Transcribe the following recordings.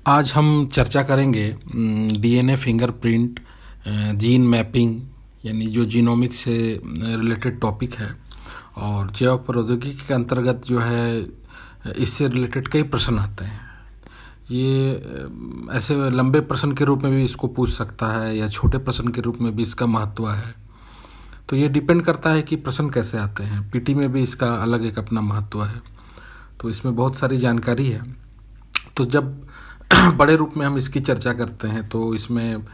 आज हम चर्चा करेंगे डीएनए फिंगरप्रिंट, जीन मैपिंग यानी जो जीनोमिक से रिलेटेड टॉपिक है। और जैव प्रौद्योगिकी के अंतर्गत जो है इससे रिलेटेड कई प्रश्न आते हैं। ये ऐसे लंबे प्रश्न के रूप में भी इसको पूछ सकता है या छोटे प्रश्न के रूप में भी इसका महत्व है। तो ये डिपेंड करता है कि प्रश्न कैसे आते हैं। पीटी में भी इसका अलग एक अपना महत्व है। तो इसमें बहुत सारी जानकारी है। तो जब बड़े रूप में हम इसकी चर्चा करते हैं तो इसमें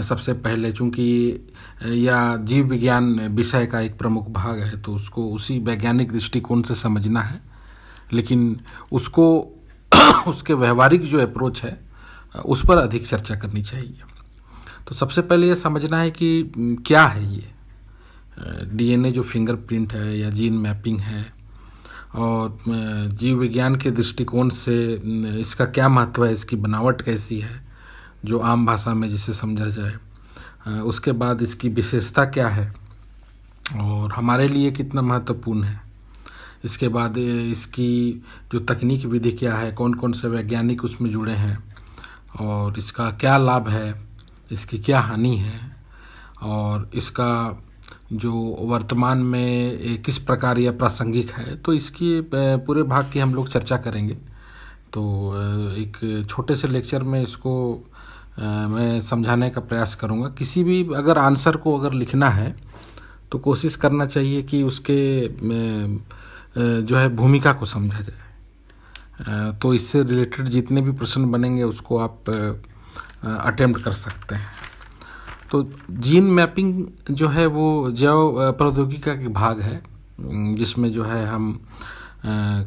सबसे पहले, चूंकि या जीव विज्ञान विषय का एक प्रमुख भाग है, तो उसको उसी वैज्ञानिक दृष्टिकोण से समझना है। लेकिन उसको उसके व्यवहारिक जो अप्रोच है उस पर अधिक चर्चा करनी चाहिए। तो सबसे पहले ये समझना है कि क्या है ये डीएनए जो फिंगरप्रिंट है या जीन मैपिंग है, और जीव विज्ञान के दृष्टिकोण से इसका क्या महत्व है, इसकी बनावट कैसी है जो आम भाषा में जिसे समझा जाए। उसके बाद इसकी विशेषता क्या है और हमारे लिए कितना महत्वपूर्ण है। इसके बाद इसकी जो तकनीक विधि क्या है, कौन कौन से वैज्ञानिक उसमें जुड़े हैं और इसका क्या लाभ है, इसकी क्या हानि है, और इसका जो वर्तमान में किस प्रकार यह प्रासंगिक है। तो इसकी पूरे भाग की हम लोग चर्चा करेंगे। तो एक छोटे से लेक्चर में इसको मैं समझाने का प्रयास करूँगा। किसी भी अगर आंसर को अगर लिखना है तो कोशिश करना चाहिए कि उसके जो है भूमिका को समझा जाए। तो इससे रिलेटेड जितने भी प्रश्न बनेंगे उसको आप अटेम्प्ट कर सकते हैं। तो जीन मैपिंग जो है वो जैव प्रौद्योगिकी का भाग है, जिसमें जो है हम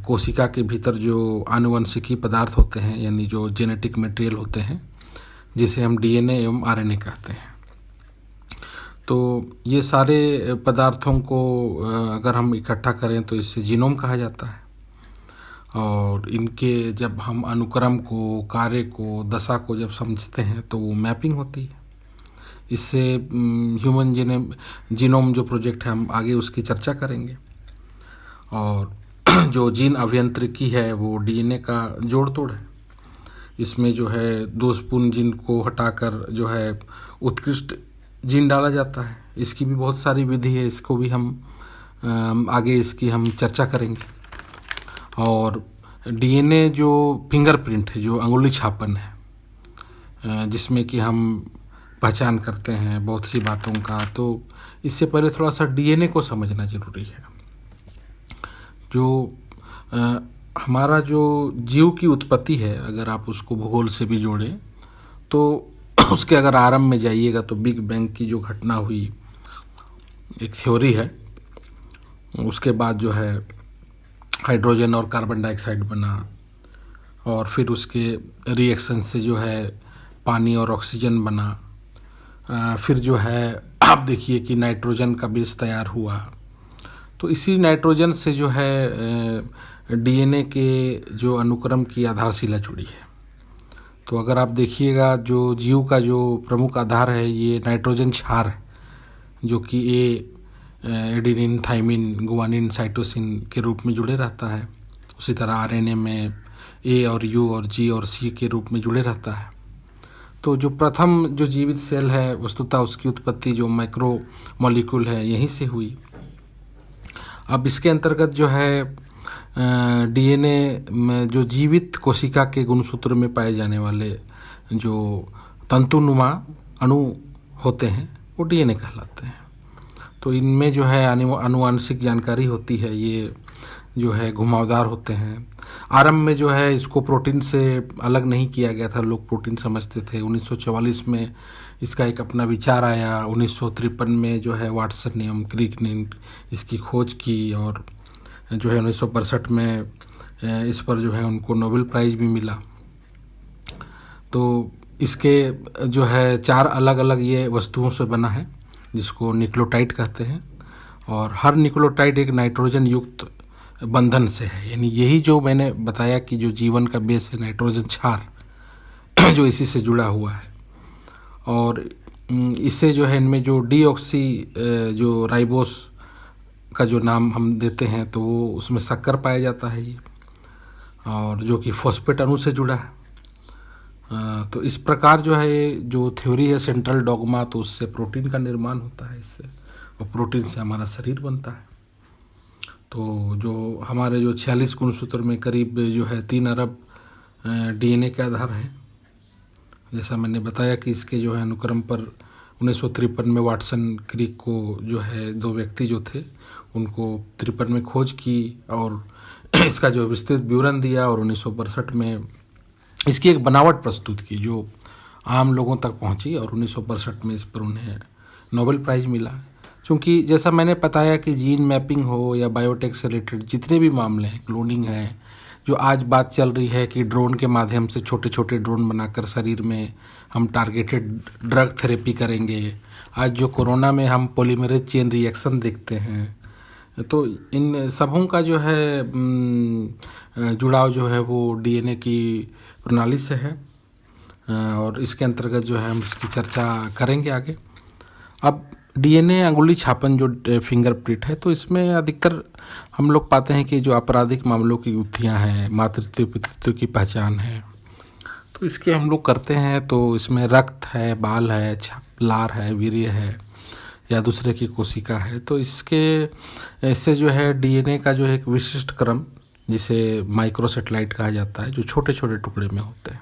कोशिका के भीतर जो आनुवंशिकी पदार्थ होते हैं यानी जो जेनेटिक मटेरियल होते हैं, जिसे हम डीएनए एवं आरएनए कहते हैं। तो ये सारे पदार्थों को अगर हम इकट्ठा करें तो इससे जीनोम कहा जाता है। और इनके जब हम अनुक्रम को, कार्य को, दशा को जब समझते हैं तो वो मैपिंग होती है। इससे ह्यूमन जीनोम जो प्रोजेक्ट है हम आगे उसकी चर्चा करेंगे। और जो जीन अभियांत्रिकी है वो डीएनए का जोड़ तोड़ है। इसमें जो है दोषपूर्ण जीन को हटाकर जो है उत्कृष्ट जीन डाला जाता है। इसकी भी बहुत सारी विधि है, इसको भी हम आगे इसकी हम चर्चा करेंगे। और डीएनए जो फिंगरप्रिंट है, जो अंगुली छापन है, जिसमें कि हम पहचान करते हैं बहुत सी बातों का, तो इससे पहले थोड़ा सा डीएनए को समझना जरूरी है। जो हमारा जो जीव की उत्पत्ति है, अगर आप उसको भूगोल से भी जोड़ें तो उसके अगर आरंभ में जाइएगा तो बिग बैंग की जो घटना हुई, एक थ्योरी है। उसके बाद जो है हाइड्रोजन और कार्बन डाइऑक्साइड बना, और फिर उसके रिएक्शन से जो है पानी और ऑक्सीजन बना। फिर जो है आप देखिए कि नाइट्रोजन का बेस तैयार हुआ। तो इसी नाइट्रोजन से जो है डीएनए के जो अनुक्रम की आधारशिला जुड़ी है। तो अगर आप देखिएगा जो जीव का जो प्रमुख आधार है ये नाइट्रोजन क्षार है, जो कि एडेनिन, थाइमिन, गुआनिन, साइटोसिन के रूप में जुड़े रहता है। उसी तरह आरएनए में ए और यू और जी और सी के रूप में जुड़े रहता है। तो जो प्रथम जो जीवित सेल है वस्तुतः उसकी उत्पत्ति जो माइक्रो मॉलिक्यूल है यहीं से हुई। अब इसके अंतर्गत जो है डीएनए में जो जीवित कोशिका के गुणसूत्र में पाए जाने वाले जो तंतुनुमा अणु होते हैं वो डीएनए कहलाते हैं। तो इनमें जो है आनुवांशिक जानकारी होती है, ये जो है घुमावदार होते हैं। आरंभ में जो है इसको प्रोटीन से अलग नहीं किया गया था, लोग प्रोटीन समझते थे। 1944 में इसका एक अपना विचार आया। 1953 में जो है वाटसन एवं क्रिक ने इसकी खोज की, और जो है 1962 में इस पर जो है उनको नोबेल प्राइज़ भी मिला। तो इसके जो है 4 अलग अलग ये वस्तुओं से बना है, जिसको न्यूक्लियोटाइड कहते हैं। और हर न्यूक्लियोटाइड एक नाइट्रोजन युक्त बंधन से है। यानी यही जो मैंने बताया कि जो जीवन का बेस है नाइट्रोजन क्षार जो इसी से जुड़ा हुआ है। और इससे जो है इनमें जो डीऑक्सी जो राइबोस का जो नाम हम देते हैं तो वो उसमें शक्कर पाया जाता है ये, और जो कि फॉस्फेट अणु से जुड़ा है। तो इस प्रकार जो है जो थ्योरी है सेंट्रल डॉगमा, तो उससे प्रोटीन का निर्माण होता है इससे, और प्रोटीन से हमारा शरीर बनता है। तो जो हमारे जो 46 गुणसूत्र में करीब जो है 3 अरब डीएनए के आधार हैं। जैसा मैंने बताया कि इसके जो है अनुक्रम पर 1953 में वाटसन क्रिक को जो है 2 व्यक्ति जो थे उनको 53 में खोज की और इसका जो विस्तृत विवरण दिया, और 1962 में इसकी एक बनावट प्रस्तुत की जो आम लोगों तक पहुंची, और 1962 में इस पर उन्हें नोबेल प्राइज़ मिला। क्योंकि जैसा मैंने बताया कि जीन मैपिंग हो या बायोटेक से रिलेटेड जितने भी मामले हैं, क्लोनिंग है, जो आज बात चल रही है कि ड्रोन के माध्यम से छोटे छोटे ड्रोन बनाकर शरीर में हम टारगेटेड ड्रग थेरेपी करेंगे, आज जो कोरोना में हम पॉलीमरेज चेन रिएक्शन देखते हैं, तो इन सबों का जो है जुड़ाव जो है वो डीएनए की प्रणाली से है, और इसके अंतर्गत जो है हम इसकी चर्चा करेंगे आगे। अब डीएनए अंगुली छापन जो फिंगरप्रिंट है, तो इसमें अधिकतर हम लोग पाते हैं कि जो आपराधिक मामलों की गुत्थियां हैं, मातृत्व पितृत्व की पहचान है, तो इसके हम लोग करते हैं। तो इसमें रक्त है, बाल है, लार है, वीर्य है या दूसरे की कोशिका है, तो इससे जो है डीएनए का जो है एक विशिष्ट क्रम, जिसे माइक्रोसेटेलाइट कहा जाता है, जो छोटे छोटे टुकड़े में होते हैं,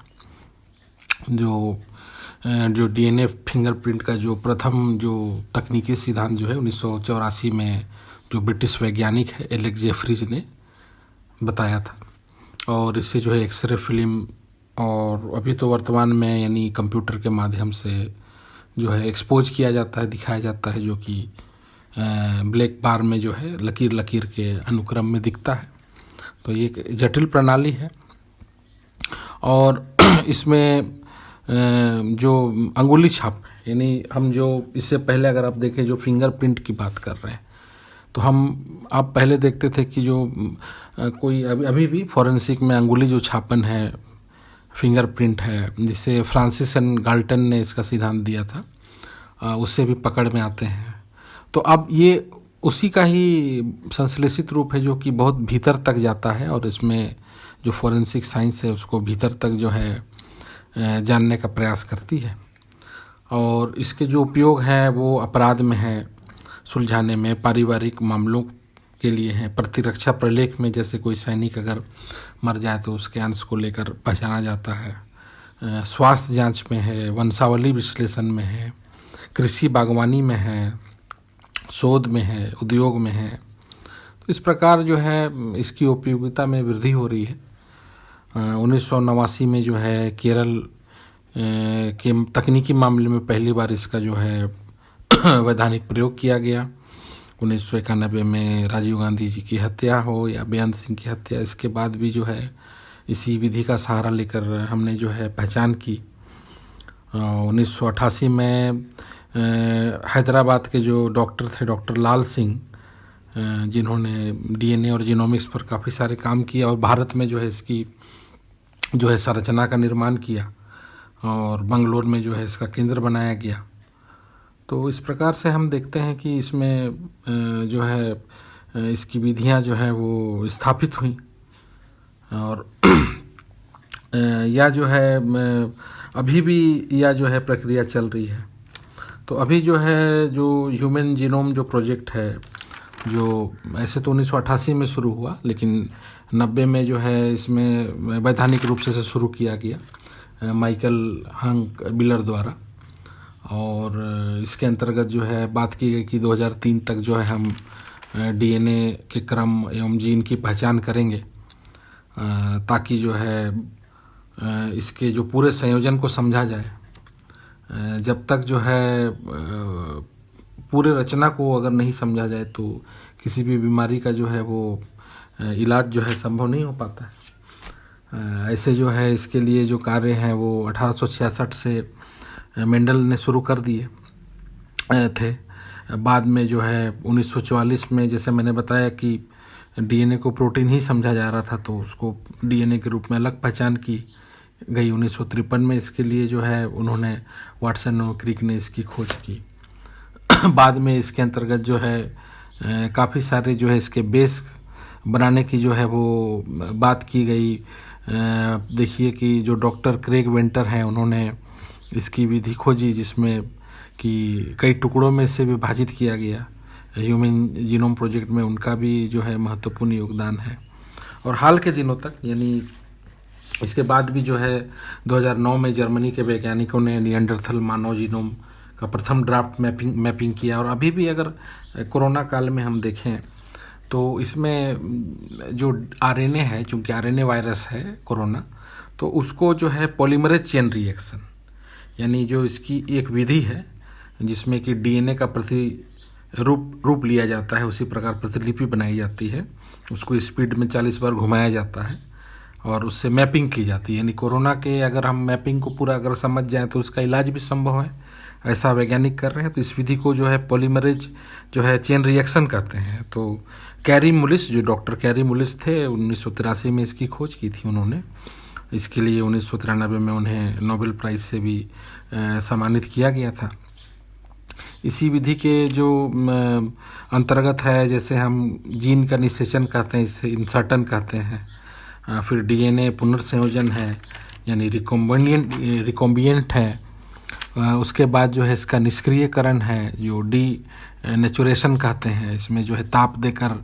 जो डीएनए फिंगरप्रिंट का जो प्रथम जो तकनीकी सिद्धांत जो है 1984 में जो ब्रिटिश वैज्ञानिक है एलेक्स जेफरीज ने बताया था, और इससे जो है एक्सरे फिल्म, और अभी तो वर्तमान में यानी कंप्यूटर के माध्यम से जो है एक्सपोज किया जाता है, दिखाया जाता है, जो कि ब्लैक बार में जो है लकीर लकीर के अनुक्रम में दिखता है। तो ये एक जटिल प्रणाली है, और इसमें जो अंगुली छाप, यानी हम जो इससे पहले अगर आप देखें जो फिंगरप्रिंट की बात कर रहे हैं, तो आप पहले देखते थे कि जो कोई अभी भी फॉरेंसिक में अंगुली जो छापन है, फिंगरप्रिंट है, जिसे फ्रांसिस एंड गाल्टन ने इसका सिद्धांत दिया था, उससे भी पकड़ में आते हैं। तो अब ये उसी का ही संश्लेषित रूप है जो कि बहुत भीतर तक जाता है, और इसमें जो फॉरेंसिक साइंस है उसको भीतर तक जो है जानने का प्रयास करती है। और इसके जो उपयोग हैं वो अपराध में है सुलझाने में, पारिवारिक मामलों के लिए हैं, प्रतिरक्षा प्रलेख में, जैसे कोई सैनिक अगर मर जाए तो उसके अंश को लेकर पहचाना जाता है, स्वास्थ्य जांच में है, वंशावली विश्लेषण में है, कृषि बागवानी में है, शोध में है, उद्योग में है। तो इस प्रकार जो है इसकी उपयोगिता में वृद्धि हो रही है। 1989 में जो है केरल के तकनीकी मामले में पहली बार इसका जो है वैधानिक प्रयोग किया गया। 1991 में राजीव गांधी जी की हत्या हो या बेअंत सिंह की हत्या, इसके बाद भी जो है इसी विधि का सहारा लेकर हमने जो है पहचान की। 1988 में हैदराबाद के जो डॉक्टर थे, डॉक्टर लाल सिंह, जिन्होंने डीएनए और जीनोमिक्स पर काफ़ी सारे काम किया, और भारत में जो है इसकी जो है संरचना का निर्माण किया, और बंगलोर में जो है इसका केंद्र बनाया गया। तो इस प्रकार से हम देखते हैं कि इसमें जो है इसकी विधियां जो है वो स्थापित हुई, और या जो है अभी भी या जो है प्रक्रिया चल रही है। तो अभी जो है जो ह्यूमन जीनोम जो प्रोजेक्ट है, जो ऐसे तो 1988 में शुरू हुआ, लेकिन 90 में जो है इसमें वैधानिक रूप से शुरू किया गया माइकल हंक बिलर द्वारा, और इसके अंतर्गत जो है बात की गई कि 2003 तक जो है हम डीएनए के क्रम एवं जीन की पहचान करेंगे, ताकि जो है इसके जो पूरे संयोजन को समझा जाए। जब तक जो है पूरे रचना को अगर नहीं समझा जाए तो किसी भी बीमारी का जो है वो इलाज जो है संभव नहीं हो पाता है। ऐसे जो है इसके लिए जो कार्य हैं वो 1866 से मेंडल ने शुरू कर दिए थे। बाद में जो है 1944 में, जैसे मैंने बताया कि डीएनए को प्रोटीन ही समझा जा रहा था, तो उसको डीएनए के रूप में अलग पहचान की गई। 1953 में इसके लिए जो है उन्होंने वाटसन और क्रिक ने इसकी खोज की। बाद में इसके अंतर्गत जो है काफ़ी सारे जो है इसके बेस बनाने की जो है वो बात की गई। देखिए कि जो डॉक्टर क्रेग वेंटर हैं उन्होंने इसकी विधि खोजी जिसमें कि कई टुकड़ों में इसे विभाजित किया गया। ह्यूमन जीनोम प्रोजेक्ट में उनका भी जो है महत्वपूर्ण योगदान है। और हाल के दिनों तक यानी इसके बाद भी जो है 2009 में जर्मनी के वैज्ञानिकों ने निएंडरथल मानव जीनोम का प्रथम ड्राफ्ट मैपिंग किया। और अभी भी अगर कोरोना काल में हम देखें तो इसमें जो आरएनए है, चूँकि आरएनए वायरस है कोरोना, तो उसको जो है पॉलीमरेज चेन रिएक्शन यानी जो इसकी एक विधि है जिसमें कि डीएनए का रूप लिया जाता है, उसी प्रकार प्रतिलिपि बनाई जाती है, उसको स्पीड में 40 बार घुमाया जाता है और उससे मैपिंग की जाती है। यानी कोरोना के अगर हम मैपिंग को पूरा अगर समझ जाएं तो उसका इलाज भी संभव है, ऐसा वैज्ञानिक कर रहे हैं। तो इस विधि को जो है पॉलीमरेज जो है चेन रिएक्शन कहते हैं। तो कैरी मुलिस, जो डॉक्टर कैरी मुलिस थे, 1983 में इसकी खोज की थी उन्होंने। इसके लिए 1993 में उन्हें नोबेल प्राइज़ से भी सम्मानित किया गया था। इसी विधि के जो अंतर्गत है, जैसे हम जीन का निषेचन कहते हैं, इससे इंसर्टन कहते हैं, फिर डीएनए पुनर्संयोजन है यानी रिकॉम्बिएंट है, उसके बाद जो है इसका निष्क्रियकरण है जो डी नेचुरेशन कहते हैं। इसमें जो है ताप देकर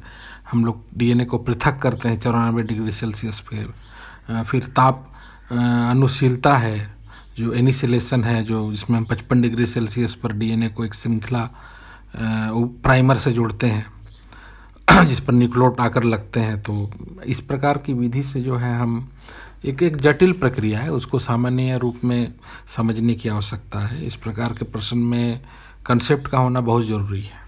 हम लोग डीएनए को पृथक करते हैं 94 डिग्री सेल्सियस पे। फिर ताप अनुशीलता है जो इनिशिलेशन है, जो जिसमें हम 55 डिग्री सेल्सियस पर डीएनए को एक श्रृंखला प्राइमर से जोड़ते हैं जिस पर न्यूक्लियोटाइड आकर लगते हैं। तो इस प्रकार की विधि से जो है हम एक जटिल प्रक्रिया है उसको सामान्य रूप में समझने की आवश्यकता है। इस प्रकार के प्रश्न में कंसेप्ट का होना बहुत ज़रूरी है।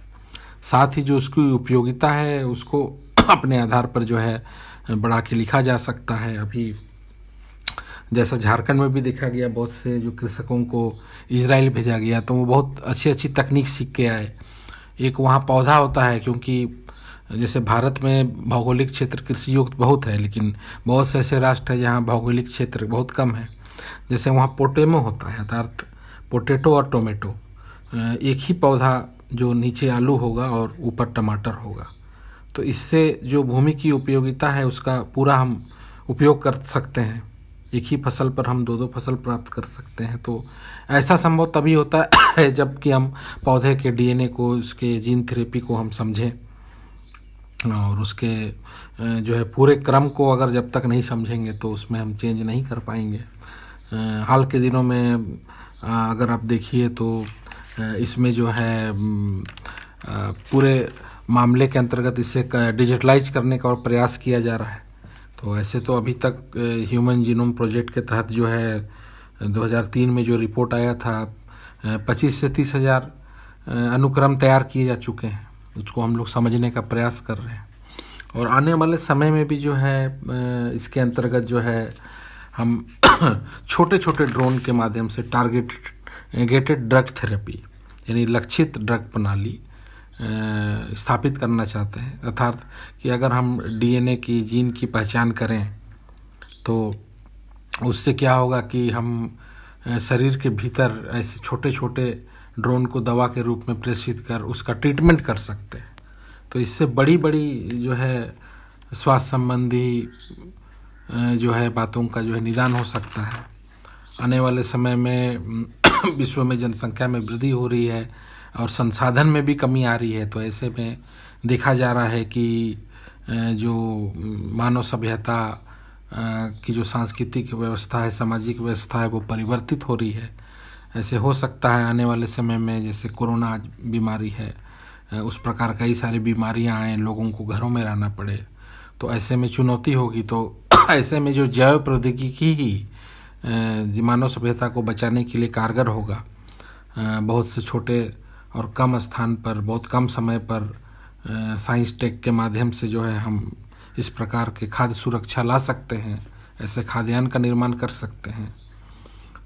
साथ ही जो उसकी उपयोगिता है उसको अपने आधार पर जो है बढ़ा के लिखा जा सकता है। अभी जैसा झारखंड में भी देखा गया, बहुत से जो कृषकों को इजराइल भेजा गया तो वो बहुत अच्छी तकनीक सीख के आए। एक वहाँ पौधा होता है, क्योंकि जैसे भारत में भौगोलिक क्षेत्र कृषि युक्त बहुत है, लेकिन बहुत से ऐसे राष्ट्र हैं जहाँ भौगोलिक क्षेत्र बहुत कम है। जैसे वहाँ पोटेमो होता है, अर्थात पोटैटो और टोमेटो, एक ही पौधा जो नीचे आलू होगा और ऊपर टमाटर होगा। तो इससे जो भूमि की उपयोगिता है उसका पूरा हम उपयोग कर सकते हैं। एक ही फसल पर हम दो फसल प्राप्त कर सकते हैं। तो ऐसा संभव तभी होता है जबकि हम पौधे के डीएनए को, उसके जीन थेरेपी को हम समझें, और उसके जो है पूरे क्रम को अगर जब तक नहीं समझेंगे तो उसमें हम चेंज नहीं कर पाएंगे। हाल के दिनों में अगर आप देखिए तो इसमें जो है पूरे मामले के अंतर्गत इसे डिजिटलाइज करने का और प्रयास किया जा रहा है। तो ऐसे तो अभी तक ह्यूमन जीनोम प्रोजेक्ट के तहत जो है 2003 में जो रिपोर्ट आया था 25 से 30 हज़ार अनुक्रम तैयार किए जा चुके हैं। उसको हम लोग समझने का प्रयास कर रहे हैं और आने वाले समय में भी जो है इसके अंतर्गत जो है हम छोटे छोटे ड्रोन के माध्यम से टारगेटेड ड्रग थेरेपी यानी लक्षित ड्रग प्रणाली स्थापित करना चाहते हैं। अर्थात कि अगर हम डीएनए की जीन की पहचान करें तो उससे क्या होगा कि हम शरीर के भीतर ऐसे छोटे छोटे ड्रोन को दवा के रूप में प्रेषित कर उसका ट्रीटमेंट कर सकते हैं। तो इससे बड़ी जो है स्वास्थ्य संबंधी जो है बातों का जो है निदान हो सकता है। आने वाले समय में विश्व में जनसंख्या में वृद्धि हो रही है और संसाधन में भी कमी आ रही है। तो ऐसे में देखा जा रहा है कि जो मानव सभ्यता की जो सांस्कृतिक व्यवस्था है, सामाजिक व्यवस्था है, वो परिवर्तित हो रही है। ऐसे हो सकता है आने वाले समय में जैसे कोरोना बीमारी है उस प्रकार कई सारी बीमारियां आएँ, लोगों को घरों में रहना पड़े, तो ऐसे में चुनौती होगी। तो ऐसे में जो जैव प्रौद्योगिकी ही मानव सभ्यता को बचाने के लिए कारगर होगा। बहुत से छोटे और कम स्थान पर बहुत कम समय पर साइंस टेक के माध्यम से जो है हम इस प्रकार के खाद्य सुरक्षा ला सकते हैं, ऐसे खाद्यान्न का निर्माण कर सकते हैं।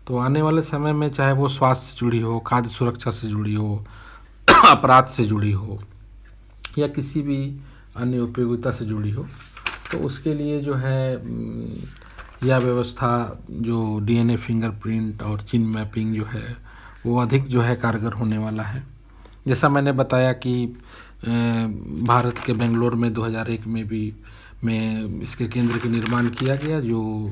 तो आने वाले समय में चाहे वो स्वास्थ्य से जुड़ी हो, खाद्य सुरक्षा से जुड़ी हो, अपराध से जुड़ी हो या किसी भी अन्य उपयोगिता से जुड़ी हो, तो उसके लिए जो है यह व्यवस्था जो डीएनए फिंगरप्रिंट और जीन मैपिंग जो है वो अधिक जो है कारगर होने वाला है। जैसा मैंने बताया कि भारत के बेंगलोर में 2001 में भी में इसके केंद्र का निर्माण किया गया, जो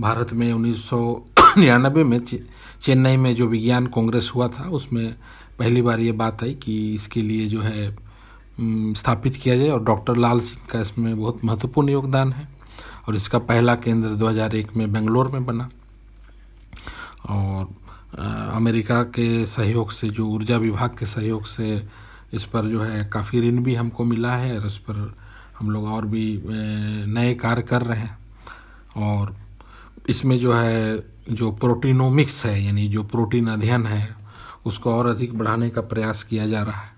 भारत में 1999 में चेन्नई में जो विज्ञान कांग्रेस हुआ था उसमें पहली बार ये बात आई कि इसके लिए जो है स्थापित किया जाए, और डॉक्टर लाल सिंह का इसमें बहुत महत्वपूर्ण योगदान है। और इसका पहला केंद्र 2001 में बेंगलोर में बना। और अमेरिका के सहयोग से, जो ऊर्जा विभाग के सहयोग से इस पर जो है काफ़ी ऋण भी हमको मिला है, और इस पर हम लोग और भी नए कार्य कर रहे हैं। और इसमें जो है जो प्रोटीनोमिक्स है, यानी जो प्रोटीन अध्ययन है, उसको और अधिक बढ़ाने का प्रयास किया जा रहा है।